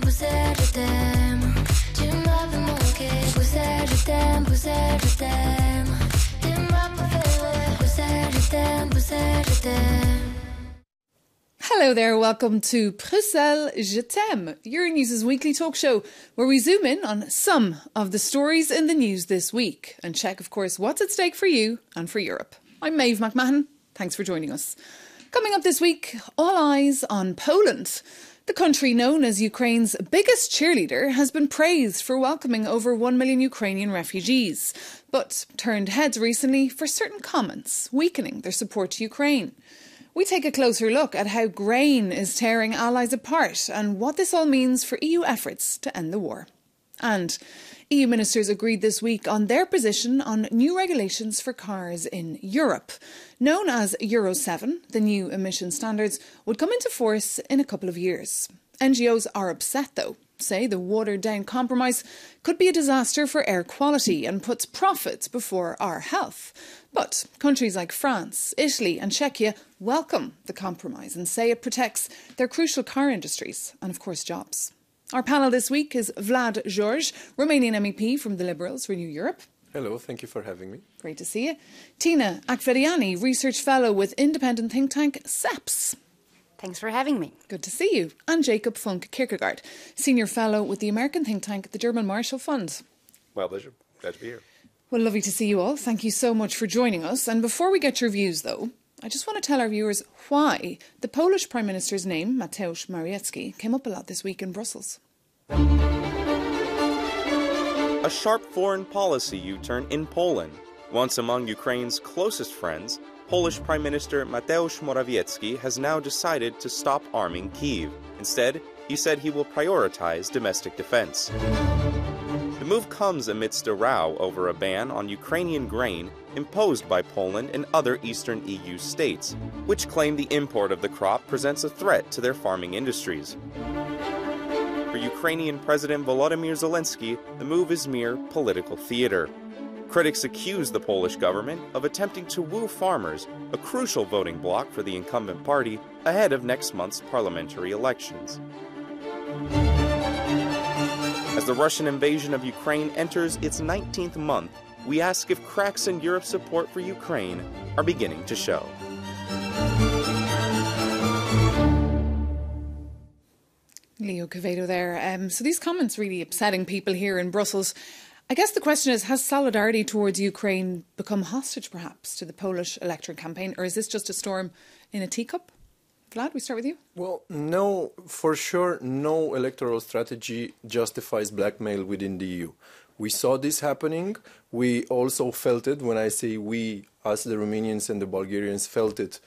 Bruxelles, je t'aime. Tu m'as fait manquer. Bruxelles, je t'aime. Bruxelles, je t'aime. T'es ma préférée. Bruxelles, je t'aime. Bruxelles, je t'aime. Hello there, welcome to Bruxelles, je t'aime, Euronews' weekly talk show where we zoom in on some of the stories in the news this week and check, of course, what's at stake for you and for Europe. I'm Maeve McMahon. Thanks for joining us. Coming up this week, all eyes on Poland. The country known as Ukraine's biggest cheerleader has been praised for welcoming over 1 million Ukrainian refugees, but turned heads recently for certain comments, weakening their support to Ukraine. We take a closer look at how grain is tearing allies apart and what this all means for EU efforts to end the war. And EU ministers agreed this week on their position on new regulations for cars in Europe. Known as Euro 7, the new emission standards would come into force in a couple of years. NGOs are upset, though, say the watered-down compromise could be a disaster for air quality and puts profits before our health. But countries like France, Italy and Czechia welcome the compromise and say it protects their crucial car industries and, of course, jobs. Our panel this week is Vlad George, Romanian MEP from the Liberals, Renew Europe. Hello, thank you for having me. Great to see you. Tina Akvediani, Research Fellow with independent think tank SEPS. Thanks for having me. Good to see you. And Jacob Funk Kierkegaard, Senior Fellow with the American think tank, the German Marshall Fund. My pleasure. Glad to be here. Well, lovely to see you all. Thank you so much for joining us. And before we get your views, though, I just want to tell our viewers why the Polish Prime Minister's name, Mateusz Morawiecki, came up a lot this week in Brussels. A sharp foreign policy U-turn in Poland. Once among Ukraine's closest friends, Polish Prime Minister Mateusz Morawiecki has now decided to stop arming Kyiv. Instead, he said he will prioritize domestic defense. The move comes amidst a row over a ban on Ukrainian grain imposed by Poland and other eastern EU states, which claim the import of the crop presents a threat to their farming industries. For Ukrainian President Volodymyr Zelensky, the move is mere political theater. Critics accuse the Polish government of attempting to woo farmers, a crucial voting bloc for the incumbent party, ahead of next month's parliamentary elections. As the Russian invasion of Ukraine enters its 19th month, we ask if cracks in Europe's support for Ukraine are beginning to show. Leo Quevedo there. So these comments really upsetting people here in Brussels. I guess the question is, has solidarity towards Ukraine become hostage perhaps to the Polish electoral campaign, or is this just a storm in a teacup? Vlad, we start with you. Well, no, for sure, no electoral strategy justifies blackmail within the EU. We saw this happening. We also felt it. When I say we, us, the Romanians and the Bulgarians, felt it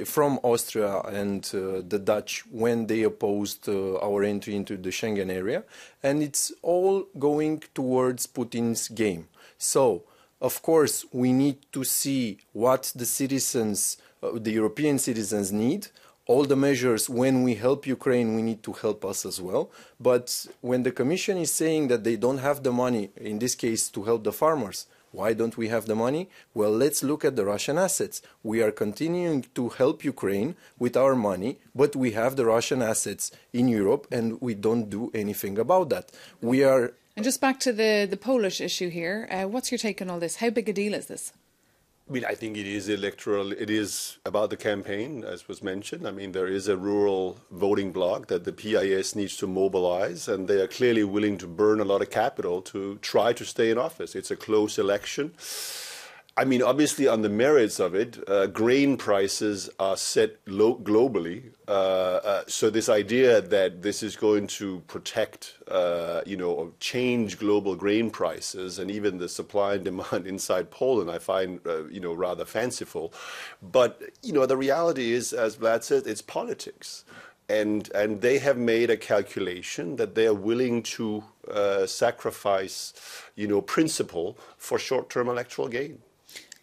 from Austria and the Dutch when they opposed our entry into the Schengen area. And it's all going towards Putin's game. So, of course, we need to see what the citizens, the European citizens need. All the measures, when we help Ukraine, we need to help us as well. But when the Commission is saying that they don't have the money, in this case, to help the farmers, why don't we have the money? Well, let's look at the Russian assets. We are continuing to help Ukraine with our money, but we have the Russian assets in Europe and we don't do anything about that. We are... And just back to the Polish issue here, what's your take on all this? How big a deal is this? I mean, I think it is electoral. It is about the campaign, as was mentioned. I mean, there is a rural voting bloc that the PIS needs to mobilize, and they are clearly willing to burn a lot of capital to try to stay in office. It's a close election. I mean, obviously, on the merits of it, grain prices are set low globally. So this idea that this is going to protect, or change global grain prices and even the supply and demand inside Poland, I find, rather fanciful. But, the reality is, as Vlad said, it's politics. And they have made a calculation that they are willing to sacrifice, principle for short-term electoral gain.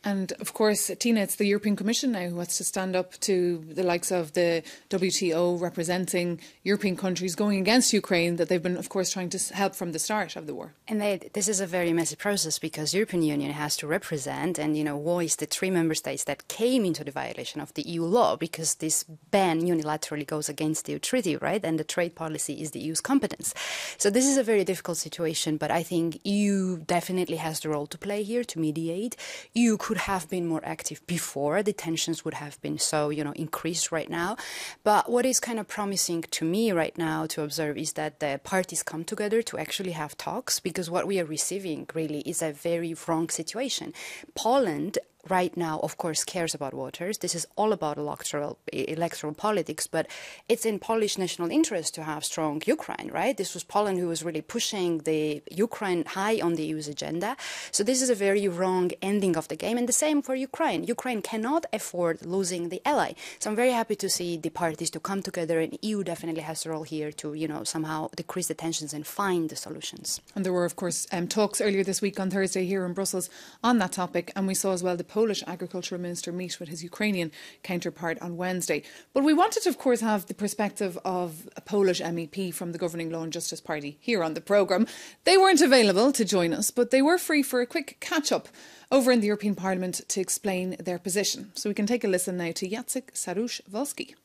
And of course, Tina, it's the European Commission now who has to stand up to the likes of the WTO representing European countries going against Ukraine that they've been, of course, trying to help from the start of the war. And this is a very messy process because European Union has to represent and, voice the 3 member states that came into the violation of the EU law, because this ban unilaterally goes against the EU treaty, right? And the trade policy is the EU's competence. So this is a very difficult situation, but I think EU definitely has the role to play here to mediate. EU could have been more active before. The tensions would have been so, increased right now. But what is kind of promising to me right now to observe is that the parties come together to actually have talks, because what we are receiving really is a very wrong situation. Poland right now, of course, cares about waters. This is all about electoral politics, but it's in Polish national interest to have strong Ukraine, right? This was Poland who was really pushing the Ukraine high on the EU's agenda. So this is a very wrong ending of the game, and the same for Ukraine. Ukraine cannot afford losing the ally. So I'm very happy to see the parties to come together, and EU definitely has a role here to, somehow decrease the tensions and find the solutions. And there were, of course, talks earlier this week on Thursday here in Brussels on that topic, and we saw as well the Polish agricultural minister meet with his Ukrainian counterpart on Wednesday. But we wanted to, of course, have the perspective of a Polish MEP from the governing Law and Justice Party here on the programme. They weren't available to join us, but they were free for a quick catch-up over in the European Parliament to explain their position. So we can take a listen now to Jacek Saryusz-Wolski.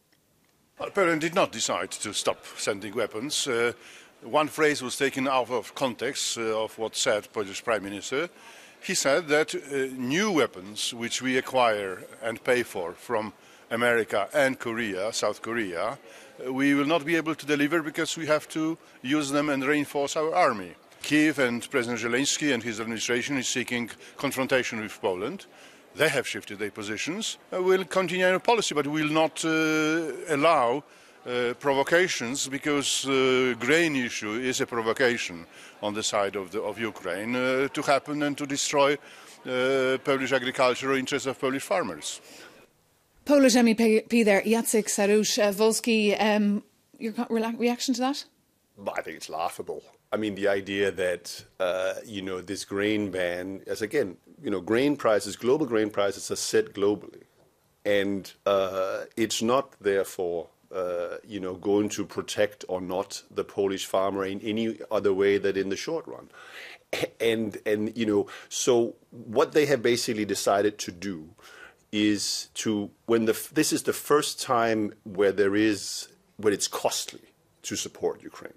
Well, Poland did not decide to stop sending weapons. One phrase was taken out of context of what said Polish Prime Minister. He said that new weapons which we acquire and pay for from America and Korea, South Korea, we will not be able to deliver because we have to use them and reinforce our army. Kiev and President Zelensky and his administration is seeking confrontation with Poland. They have shifted their positions. We'll continue our policy, but we will not allow provocations, because grain issue is a provocation on the side of Ukraine to happen and to destroy Polish agricultural interests of Polish farmers. Polish MEP there, Jacek Saryusz-Wolski. Your reaction to that? I think it's laughable. I mean, the idea that, this grain ban, as again, grain prices, global grain prices are set globally. And it's not, therefore, going to protect or not the Polish farmer in any other way than in the short run. And so what they have basically decided to do is to, this is the first time where it's costly to support Ukraine.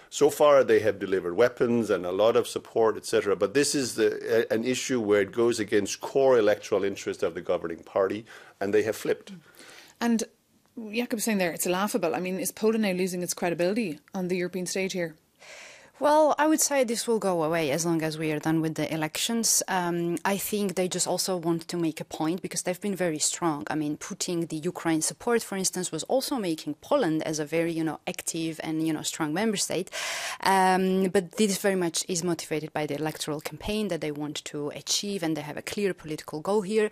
So far, they have delivered weapons and a lot of support, etc. But this is an issue where it goes against core electoral interest of the governing party, and they have flipped. And Jakob saying there, it's laughable. I mean, is Poland now losing its credibility on the European stage here? Well, I would say this will go away as long as we are done with the elections. I think they just also want to make a point because they've been very strong. I mean, putting the Ukraine support, for instance, was also making Poland as a very, active and, strong member state. But this very much is motivated by the electoral campaign that they want to achieve, and they have a clear political goal here.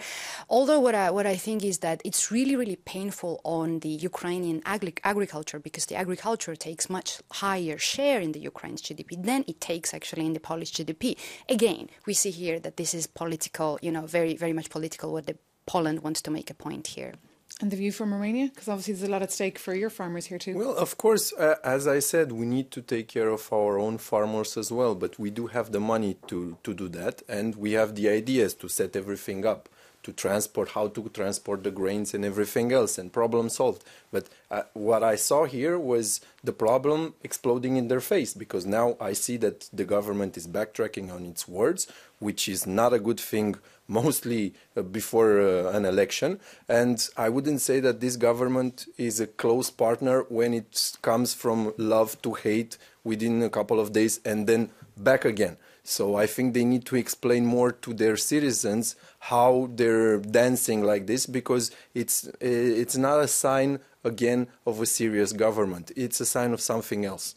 Although what I think is that it's really, really painful on the Ukrainian agriculture, because the agriculture takes much higher share in the Ukraine's GDP than it takes actually in the Polish GDP. Again, we see here that this is political, very, very much political, what Poland wants to make a point here. And the view from Romania? Because obviously there's a lot at stake for your farmers here too. Well, of course, as I said, we need to take care of our own farmers as well, but we do have the money to do that, and we have the ideas to set everything up, to transport, how to transport the grains and everything else, and problem solved. But what I saw here was the problem exploding in their face, because now I see that the government is backtracking on its words, which is not a good thing, mostly before an election. And I wouldn't say that this government is a close partner when it comes from love to hate within a couple of days and then back again. So I think they need to explain more to their citizens how they're dancing like this, because it's not a sign, again, of a serious government. It's a sign of something else.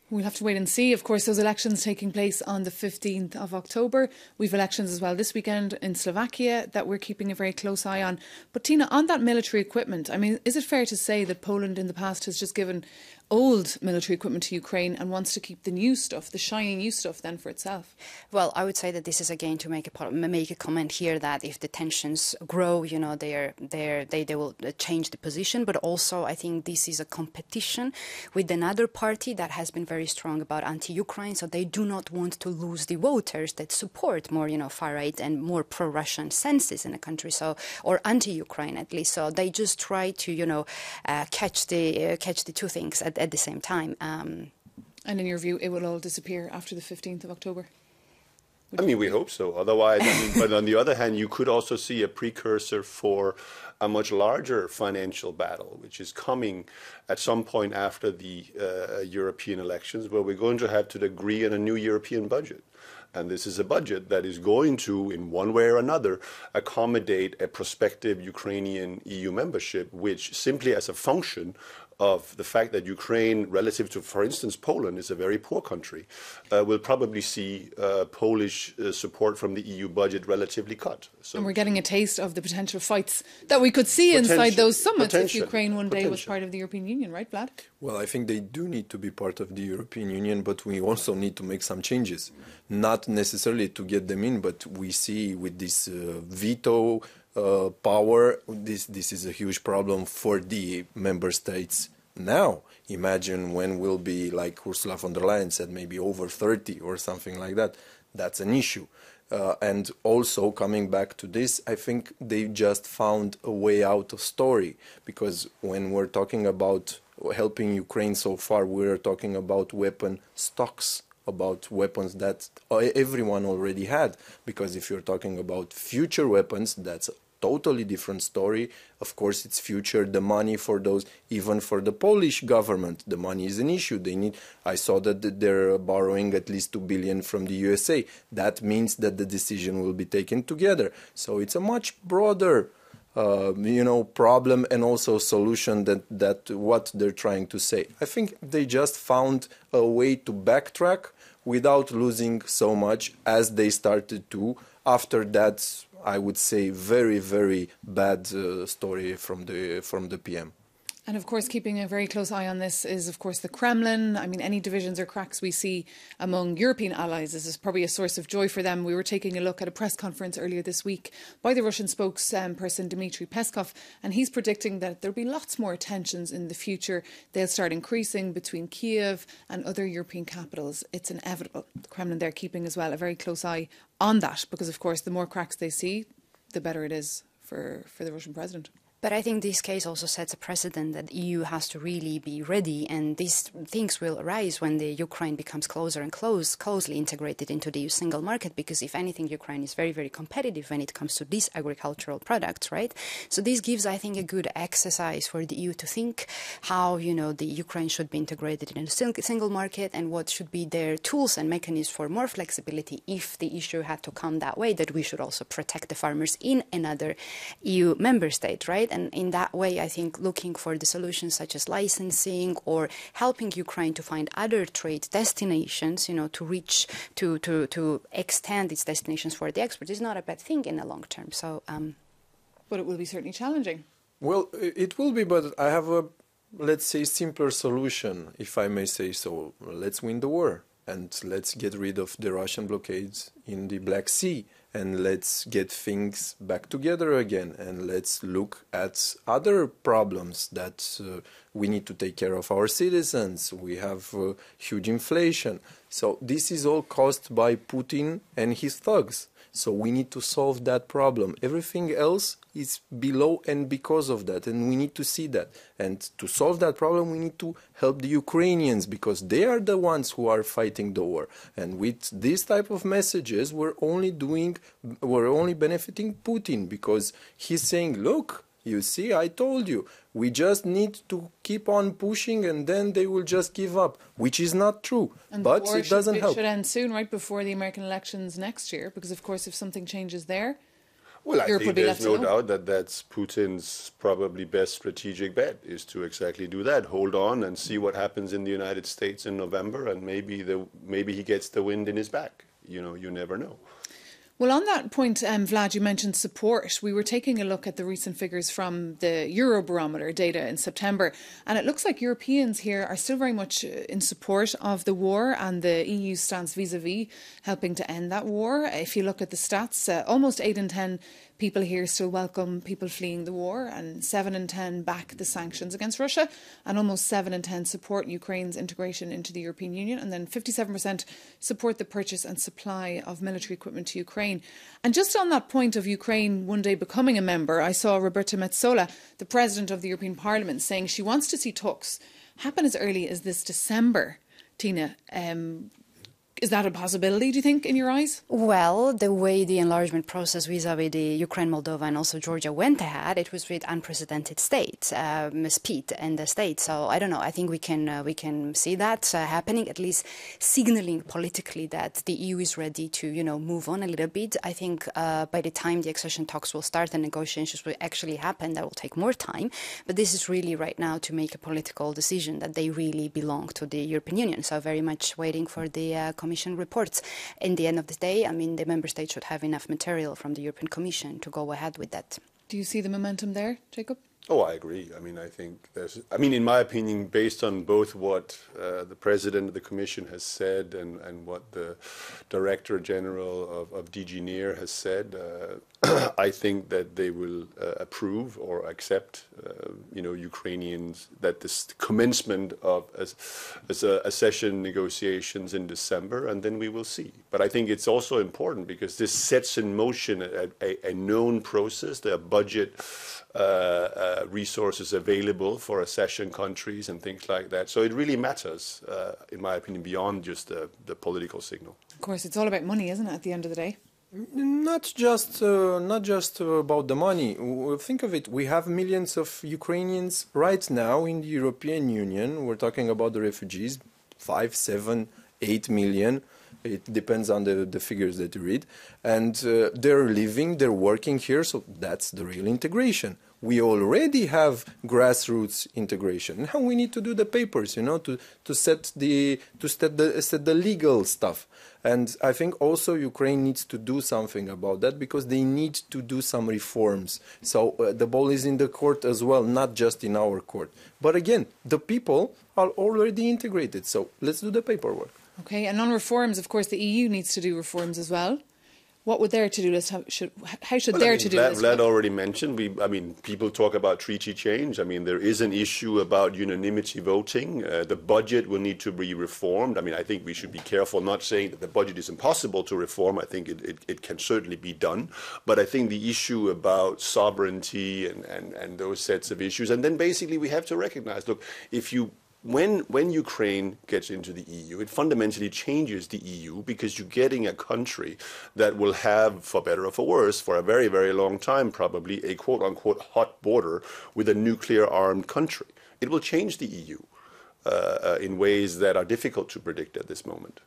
We'll have to wait and see. Of course, those elections taking place on the 15th of October. We've elections as well this weekend in Slovakia that we're keeping a very close eye on. But Tina, on that military equipment, I mean, is it fair to say that Poland in the past has just given old military equipment to Ukraine and wants to keep the new stuff, the shiny new stuff, then for itself. Well, I would say that this is again to make a comment here that if the tensions grow, you know, they will change the position. But also, I think this is a competition with another party that has been very strong about anti-Ukraine. So they do not want to lose the voters that support more, you know, far-right and more pro-Russian senses in the country. So, or anti-Ukraine at least. So they just try to, you know, catch the two things at the same time. And in your view, it will all disappear after the 15th of October? I mean, we hope so. Otherwise, I mean, but on the other hand, you could also see a precursor for a much larger financial battle, which is coming at some point after the European elections, where we're going to have to agree on a new European budget. And this is a budget that is going to, in one way or another, accommodate a prospective Ukrainian EU membership, which simply as a function of the fact that Ukraine, relative to, for instance, Poland, is a very poor country, will probably see Polish support from the EU budget relatively cut. So, and we're getting a taste of the potential fights that we could see inside those summits if Ukraine one day was part of the European Union, right, Vlad? Well, I think they do need to be part of the European Union, but we also need to make some changes. Not necessarily to get them in, but we see with this veto power, this is a huge problem for the member states now. Imagine when we'll be, like Ursula von der Leyen said, maybe over 30 or something like that. That's an issue. And also coming back to this, I think they just found a way out of story, because when we're talking about helping Ukraine so far, we're talking about weapon stocks, about weapons that everyone already had. Because if you're talking about future weapons, that's a totally different story. Of course, it's future, the money for those, even for the Polish government, the money is an issue. They need. I saw that they're borrowing at least 2 billion from the USA. That means that the decision will be taken together. So it's a much broader problem and also solution that what they're trying to say. I think they just found a way to backtrack without losing so much as they started to after that, I would say, very, very bad story from the PM. And of course, keeping a very close eye on this is, of course, the Kremlin. I mean, any divisions or cracks we see among European allies is probably a source of joy for them. We were taking a look at a press conference earlier this week by the Russian spokesperson Dmitry Peskov, and he's predicting that there'll be lots more tensions in the future. They'll start increasing between Kiev and other European capitals. It's inevitable. The Kremlin, they're keeping as well a very close eye on that, because, of course, the more cracks they see, the better it is for the Russian president. But I think this case also sets a precedent that EU has to really be ready, and these things will arise when the Ukraine becomes closer and closely integrated into the EU single market, because if anything, Ukraine is very, very competitive when it comes to these agricultural products, right? So this gives, I think, a good exercise for the EU to think how, the Ukraine should be integrated in a single market and what should be their tools and mechanisms for more flexibility if the issue had to come that way, that we should also protect the farmers in another EU member state, right? And in that way, I think looking for the solutions such as licensing or helping Ukraine to find other trade destinations, to reach, to extend its destinations for the export is not a bad thing in the long term. So, but it will be certainly challenging. Well, it will be, but I have a, let's say, simpler solution, if I may say so. Let's win the war and let's get rid of the Russian blockades in the Black Sea. And let's get things back together again, and let's look at other problems that we need to take care of our citizens. We have huge inflation. So this is all caused by Putin and his thugs. So we need to solve that problem. Everything else is below and because of that, and we need to see that. And to solve that problem, we need to help the Ukrainians, because they are the ones who are fighting the war. And with this type of messages, we're only benefiting Putin, because he's saying, look, you see, I told you, we just need to keep on pushing and then they will just give up, which is not true. And but it doesn't help. It should end soon, right before the American elections next year, because, of course, if something changes there, well, I Europe think will be there's left no alone. doubt that that's Putin's probably best strategic bet, is to exactly do that. Hold on and see what happens in the United States in November, and maybe he gets the wind in his back. You never know. Well, on that point, Vlad, you mentioned support. We were taking a look at the recent figures from the Eurobarometer data in September, and it looks like Europeans here are still very much in support of the war and the EU stance vis-à-vis helping to end that war. If you look at the stats, almost 8 in 10 people here still welcome people fleeing the war, and 7 in 10 back the sanctions against Russia, and almost 7 in 10 support Ukraine's integration into the European Union, and then 57% support the purchase and supply of military equipment to Ukraine. And just on that point of Ukraine one day becoming a member, I saw Roberta Metsola, the President of the European Parliament, saying she wants to see talks happen as early as this December. Tina, is that a possibility, do you think, in your eyes? Well, the way the enlargement process vis-à-vis the Ukraine, Moldova and also Georgia went ahead, it was with unprecedented states, spat and the states. So I don't know. I think we can see that happening, at least signaling politically that the EU is ready to, move on a little bit. I think by the time the accession talks will start and negotiations will actually happen, that will take more time. But this is really right now to make a political decision that they really belong to the European Union. So very much waiting for the Commission reports. In the end of the day, the member states should have enough material from the European Commission to go ahead with that. Do you see the momentum there, Jacob? Oh, I agree. I think in my opinion, based on both what the President of the Commission has said and what the Director General of DG NEAR has said, I think that they will approve or accept, Ukrainians, that this commencement of accession negotiations in December, and then we will see. But I think it's also important because this sets in motion a known process. There are budget resources available for accession countries and things like that. So it really matters, in my opinion, beyond just the political signal. Of course, it's all about money, isn't it, at the end of the day? Not just about the money. Think of it. We have millions of Ukrainians right now in the European Union. We're talking about the refugees, 5, 7, 8 million. It depends on the figures that you read. And they're living, they're working here, so that's the real integration. We already have grassroots integration. Now we need to do the papers, to set the legal stuff. And I think also Ukraine needs to do something about that because they need to do some reforms. So the ball is in the court as well, not just in our court. But again, the people are already integrated. So let's do the paperwork. Okay, and on reforms, of course, the EU needs to do reforms as well. What would their to-do list, how should their to-do list Vlad already mentioned, people talk about treaty change. There is an issue about unanimity voting. The budget will need to be reformed. I think we should be careful not saying that the budget is impossible to reform. I think it can certainly be done. But I think the issue about sovereignty and those sets of issues, and then basically we have to recognize, look, when Ukraine gets into the EU, it fundamentally changes the EU because you're getting a country that will have, for better or for worse, for a very, very long time probably, a quote-unquote hot border with a nuclear-armed country. It will change the EU in ways that are difficult to predict at this moment.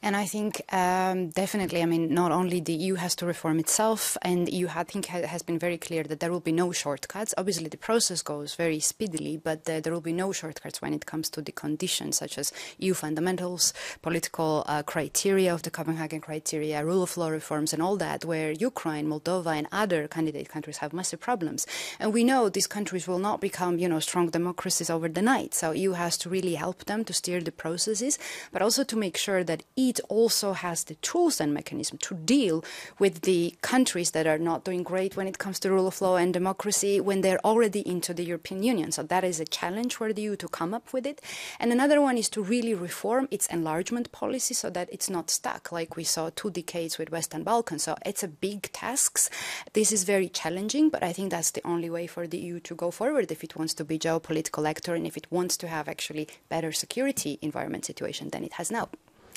And I think definitely, not only the EU has to reform itself, and the EU, I think, has been very clear that there will be no shortcuts. Obviously, the process goes very speedily, but there will be no shortcuts when it comes to the conditions, such as EU fundamentals, political criteria of the Copenhagen criteria, rule of law reforms, and all that, where Ukraine, Moldova, and other candidate countries have massive problems. And we know these countries will not become, strong democracies over the night. So EU has to really help them to steer the processes, but also to make sure that it also has the tools and mechanism to deal with the countries that are not doing great when it comes to rule of law and democracy when they're already into the European Union. So that is a challenge for the EU to come up with it. And another one is to really reform its enlargement policy so that it's not stuck like we saw 2 decades with Western Balkans. So it's a big task. This is very challenging, but I think that's the only way for the EU to go forward if it wants to be a geopolitical actor and if it wants to have actually better security environment situation than it has now.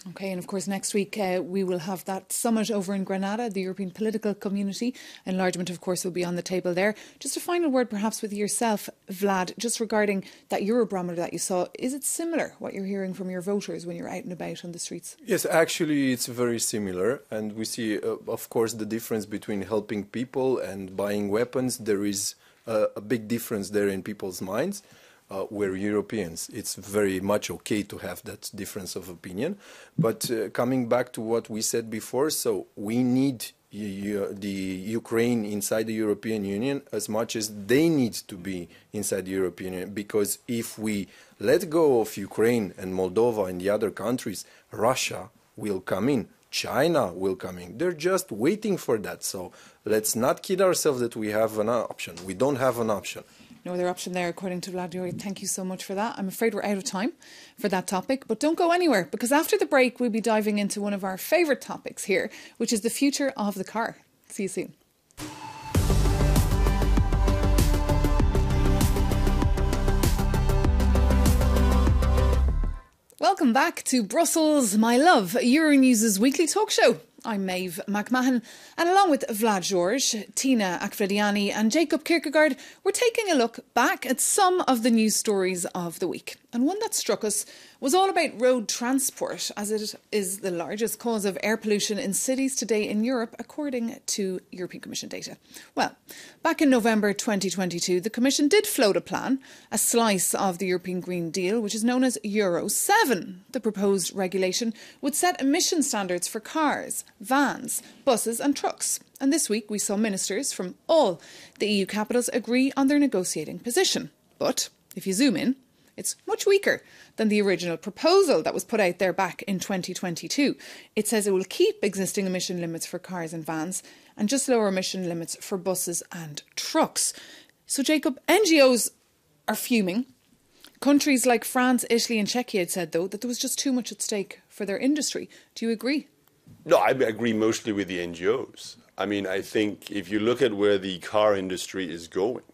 Okay, and of course next week we will have that summit over in Granada, the European Political Community. Enlargement, of course, will be on the table there. Just a final word perhaps with yourself, Vlad, just regarding that Eurobarometer that you saw. Is it similar, what you're hearing from your voters when you're out and about on the streets? Yes, actually it's very similar. And we see, of course, the difference between helping people and buying weapons. There is a big difference there in people's minds. we're Europeans. It's very much okay to have that difference of opinion. But coming back to what we said before, so we need the Ukraine inside the European Union as much as they need to be inside the European Union, because if we let go of Ukraine and Moldova and the other countries, Russia will come in, China will come in. They're just waiting for that. So let's not kid ourselves that we have an option. We don't have an option. No other option there, according to Vladimir. Thank you so much for that. I'm afraid we're out of time for that topic, but don't go anywhere, because after the break we'll be diving into one of our favourite topics here, which is the future of the car. See you soon. Welcome back to Brussels, my love, Euronews' weekly talk show. I'm Maeve McMahon, and along with Vlad George, Tina Akhvediani and Jacob Kierkegaard, we're taking a look back at some of the news stories of the week. And one that struck us was all about road transport, as it is the largest cause of air pollution in cities today in Europe, according to European Commission data. Well, back in November 2022, the Commission did float a plan, a slice of the European Green Deal, which is known as Euro 7. The proposed regulation would set emission standards for cars, vans, buses and trucks. And this week we saw ministers from all the EU capitals agree on their negotiating position. But if you zoom in, it's much weaker than the original proposal that was put out there back in 2022. It says it will keep existing emission limits for cars and vans and just lower emission limits for buses and trucks. So, Jacob, NGOs are fuming. Countries like France, Italy and Czechia had said, though, that there was just too much at stake for their industry. Do you agree? No, I agree mostly with the NGOs. I mean, I think if you look at where the car industry is going,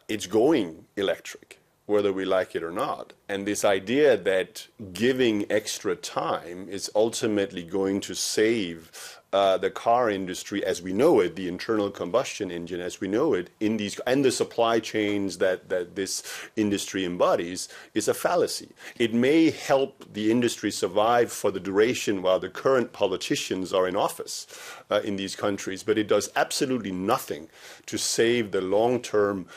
it's going electric, whether we like it or not. And this idea that giving extra time is ultimately going to save the car industry as we know it, the internal combustion engine as we know it, in these and the supply chains that this industry embodies, is a fallacy. It may help the industry survive for the duration while the current politicians are in office in these countries, but it does absolutely nothing to save the long-term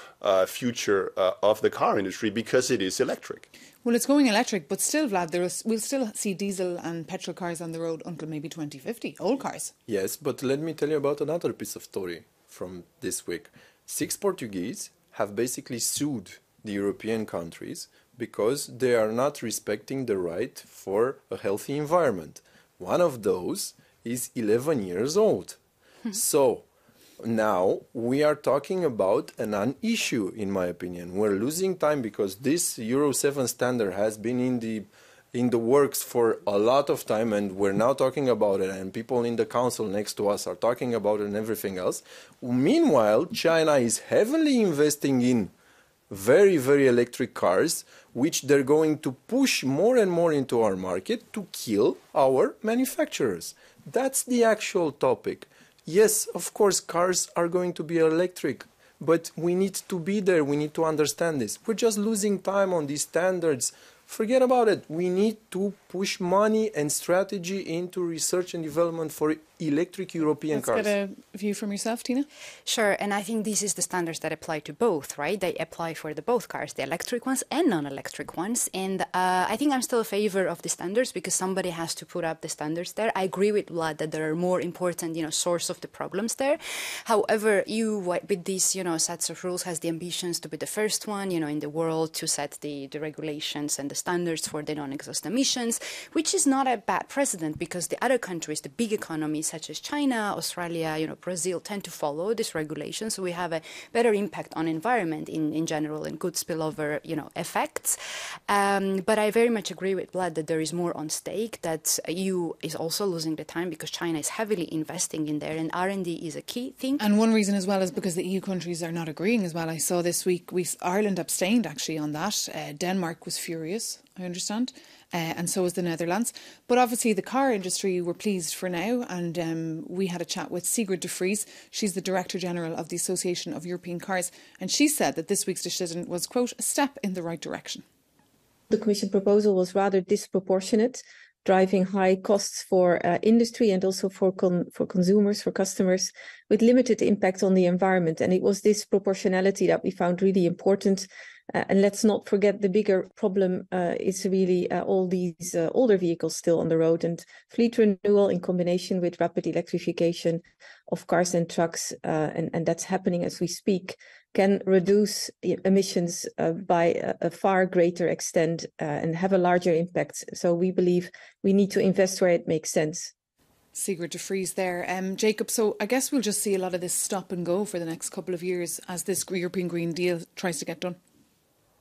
future of the car industry, because it is electric. Well, it's going electric, but still, Vlad, we'll still see diesel and petrol cars on the road until maybe 2050, old cars. Yes, but let me tell you about another piece of story from this week. 6 Portuguese have basically sued the European countries because they are not respecting the right for a healthy environment. One of those is 11 years old. So now we are talking about a non-issue, in my opinion. We're losing time because this Euro 7 standard has been in the works for a lot of time, and we're now talking about it, and people in the council next to us are talking about it and everything else. Meanwhile, China is heavily investing in very, very electric cars, which they're going to push more and more into our market to kill our manufacturers. That's the actual topic. Yes, of course, cars are going to be electric, but we need to be there. We need to understand this. We're just losing time on these standards. Forget about it. We need to push money and strategy into research and development for electric European cars. Let's get a view from yourself, Tina. Sure, and I think this is the standards that apply to both, right? They apply for both cars, the electric ones and non-electric ones. And I think I'm still in favor of the standards because somebody has to put up the standards there. I agree with Vlad that there are more important, source of the problems there. However, with these, sets of rules, has the ambitions to be the first one, in the world to set the regulations and the standards for the non-exhaust emissions, which is not a bad precedent because the other countries, the big economies such as China, Australia, Brazil, tend to follow this regulation. So we have a better impact on environment in general and good spillover, effects. But I very much agree with Vlad that there is more on stake, that EU is also losing the time because China is heavily investing in there, and R&D is a key thing. And one reason as well is because the EU countries are not agreeing as well. I saw this week Ireland abstained actually on that. Denmark was furious, I understand, and so was the Netherlands. But obviously the car industry were pleased for now, and we had a chat with Sigrid de Vries. She's the Director General of the Association of European Cars, and she said that this week's decision was, quote, a step in the right direction. The Commission proposal was rather disproportionate driving high costs for industry and also for consumers, for customers, with limited impact on the environment. And it was this proportionality that we found really important. And let's not forget the bigger problem is really all these older vehicles still on the road, and fleet renewal in combination with rapid electrification of cars and trucks, and that's happening as we speak, can reduce emissions by a far greater extent and have a larger impact. So we believe we need to invest where it makes sense. Sigrid de Vries there. Jacob, so I guess we'll just see a lot of this stop and go for the next couple of years as this European Green Deal tries to get done.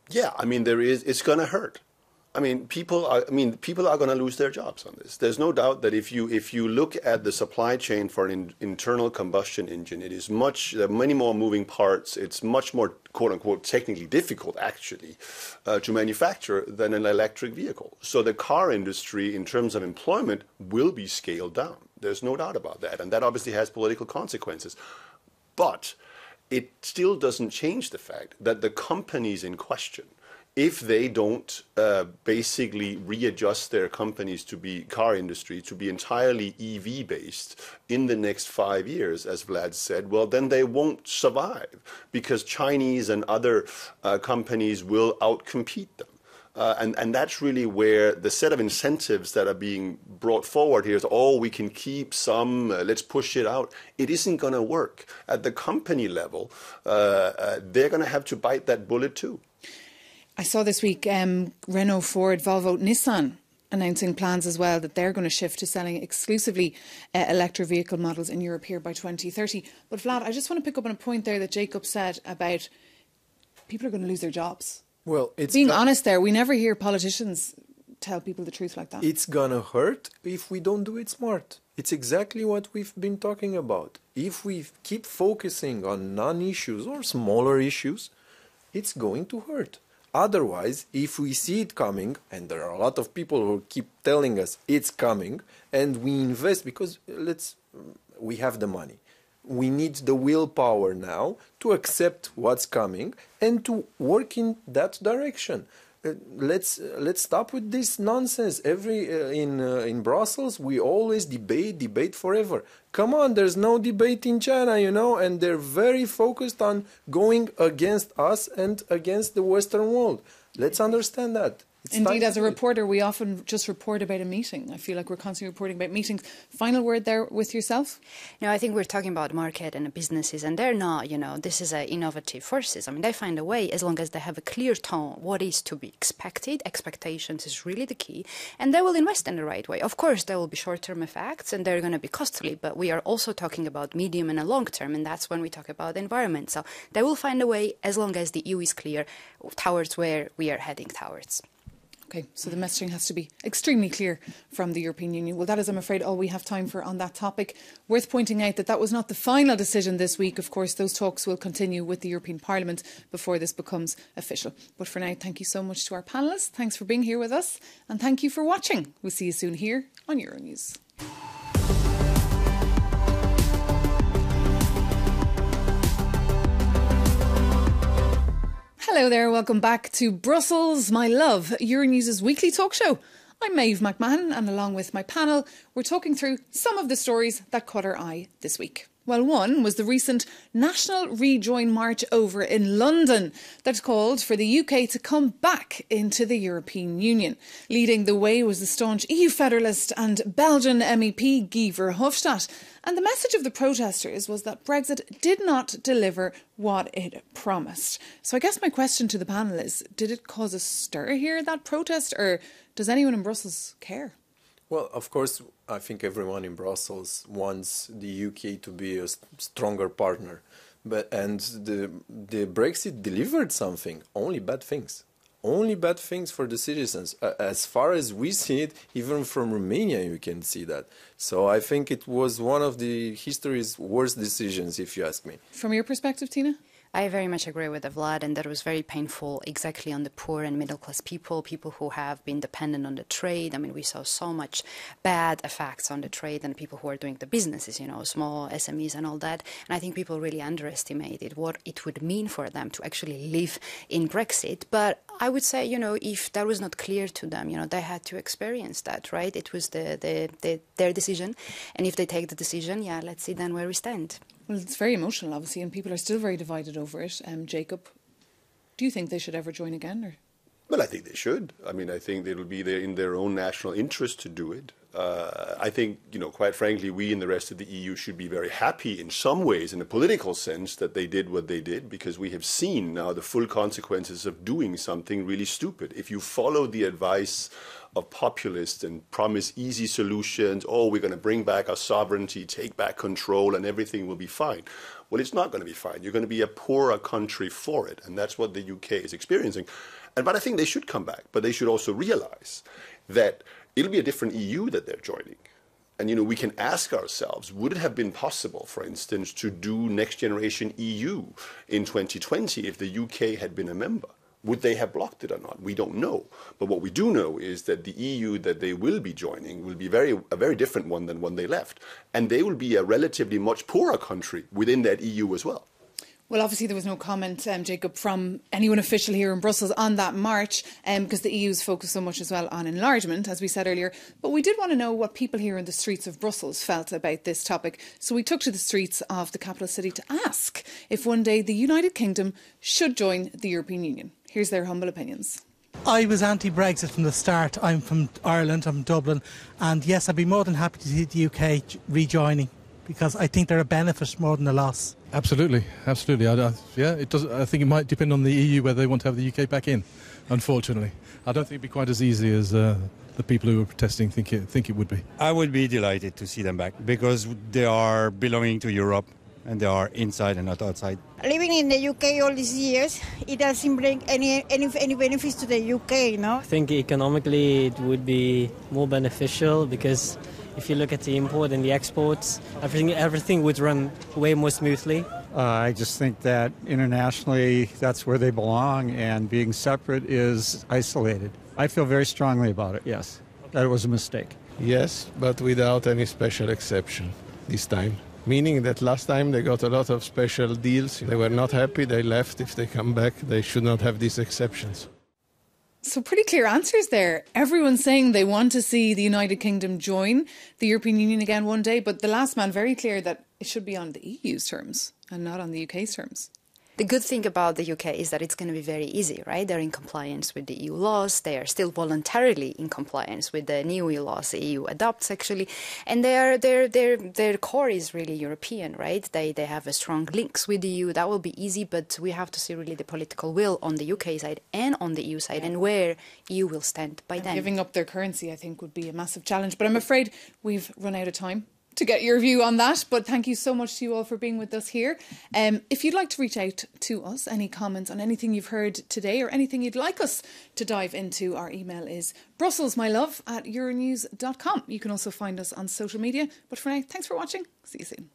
Yeah, I mean, it's going to hurt. I mean, people are going to lose their jobs on this. There's no doubt that if you look at the supply chain for an internal combustion engine, there are many more moving parts. It's much more, quote unquote, technically difficult, actually, to manufacture than an electric vehicle. So the car industry, in terms of employment, will be scaled down. There's no doubt about that. And that obviously has political consequences. But it still doesn't change the fact that the companies in question, if they don't basically readjust their companies to be car industry, to be entirely EV based in the next 5 years, as Vlad said, well, then they won't survive because Chinese and other companies will outcompete them. And that's really where the set of incentives that are being brought forward here is, we can keep some, let's push it out. It isn't going to work. At the company level, they're going to have to bite that bullet too. I saw this week Renault, Ford, Volvo, Nissan announcing plans as well that they're going to shift to selling exclusively electric vehicle models in Europe here by 2030. But Vlad, I just want to pick up on a point there that Jacob said about people are going to lose their jobs. Well, it's being honest there, we never hear politicians tell people the truth like that. It's gonna hurt if we don't do it smart. It's exactly what we've been talking about. If we keep focusing on non-issues or smaller issues, it's going to hurt. Otherwise, if we see it coming, and there are a lot of people who keep telling us it's coming, and we invest because we have the money. We need the willpower now to accept what's coming and to work in that direction. Let's stop with this nonsense. In Brussels, we always debate forever. Come on, there's no debate in China, and they're very focused on going against us and against the Western world. Let's understand that. Indeed, as a reporter, we often just report about a meeting. I feel like we're constantly reporting about meetings. Final word there with yourself? No, I think we're talking about market and businesses, and they're not, this is innovative forces. I mean, they find a way as long as they have a clear tone, what is to be expected. Expectations is really the key, and they will invest in the right way. Of course, there will be short-term effects, and they're going to be costly, but we are also talking about medium and a long-term, and that's when we talk about the environment. So they will find a way as long as the EU is clear towards where we are heading towards. Okay, so the messaging has to be extremely clear from the European Union. Well, that is, I'm afraid, all we have time for on that topic. Worth pointing out that was not the final decision this week. Of course, those talks will continue with the European Parliament before this becomes official. But for now, thank you so much to our panellists. Thanks for being here with us. And thank you for watching. We'll see you soon here on Euronews. Hello there, welcome back to Brussels, my love, Euronews' weekly talk show. I'm Maeve McMahon, and along with my panel, we're talking through some of the stories that caught our eye this week. Well, one was the recent National Rejoin March over in London that called for the UK to come back into the European Union. Leading the way was the staunch EU federalist and Belgian MEP Guy Verhofstadt. And the message of the protesters was that Brexit did not deliver what it promised. So I guess my question to the panel is, did it cause a stir here, that protest, or does anyone in Brussels care? Well, of course, I think everyone in Brussels wants the UK to be a stronger partner. And the Brexit delivered something, only bad things. Only bad things for the citizens. As far as we see it, even from Romania, you can see that. So I think it was one of the history's worst decisions, if you ask me. From your perspective, Tina? I very much agree with Vlad, and that was very painful exactly on the poor and middle class people who have been dependent on the trade. I mean, we saw so much bad effects on the trade and people who are doing the businesses, small SMEs and all that. And I think people really underestimated what it would mean for them to actually live in Brexit. But I would say, if that was not clear to them, they had to experience that, right? It was their decision. And if they take the decision, let's see then where we stand. Well, it's very emotional, obviously, and people are still very divided over it. Jacob, do you think they should ever join again? Or? Well, I think they should. I mean, I think it will be in their own national interest to do it. I think, quite frankly, we in the rest of the EU should be very happy in some ways, in a political sense, that they did what they did, because we have seen now the full consequences of doing something really stupid. If you follow the advice of populists and promise easy solutions, we're going to bring back our sovereignty, take back control, and everything will be fine. Well, it's not going to be fine. You're going to be a poorer country for it, and that's what the UK is experiencing. But I think they should come back, but they should also realize that it'll be a different EU that they're joining. And, we can ask ourselves, would it have been possible, for instance, to do Next Generation EU in 2020 if the UK had been a member? Would they have blocked it or not? We don't know. But what we do know is that the EU that they will be joining will be a very different one than when they left. And they will be a relatively much poorer country within that EU as well. Well, obviously there was no comment, Jacob, from anyone official here in Brussels on that march, because the EU's focused so much as well on enlargement, as we said earlier. But we did want to know what people here in the streets of Brussels felt about this topic. So we took to the streets of the capital city to ask if one day the United Kingdom should join the European Union. Here's their humble opinions. I was anti-Brexit from the start. I'm from Ireland, I'm from Dublin. And yes, I'd be more than happy to see the UK rejoining, because I think they're a benefit more than a loss. Absolutely. It does. I think it might depend on the EU whether they want to have the UK back in, unfortunately. I don't think it'd be quite as easy as the people who were protesting think it would be. I would be delighted to see them back, because they are belonging to Europe and they are inside and not outside. Living in the UK all these years, it doesn't bring any benefits to the UK, no? I think economically it would be more beneficial, because if you look at the import and the exports, everything would run way more smoothly. I just think that internationally that's where they belong, and being separate is isolated. I feel very strongly about it, yes. That it was a mistake. Yes, but without any special exception this time. Meaning that last time they got a lot of special deals. They were not happy, they left. If they come back, they should not have these exceptions. So pretty clear answers there. Everyone's saying they want to see the United Kingdom join the European Union again one day, but the last man very clear that it should be on the EU's terms and not on the UK's terms. The good thing about the UK is that it's going to be very easy, right? They're in compliance with the EU laws. They are still voluntarily in compliance with the new EU laws the EU adopts, actually. And their core is really European, right? They have a strong links with the EU. That will be easy, but we have to see really the political will on the UK side and on the EU side, and where EU will stand by then. Giving up their currency, I think, would be a massive challenge. But I'm afraid we've run out of time to get your view on that, but thank you so much to you all for being with us here. If you'd like to reach out to us, any comments on anything you've heard today or anything you'd like us to dive into, our email is brusselsmylove@euronews.com. You can also find us on social media. But for now, thanks for watching. See you soon.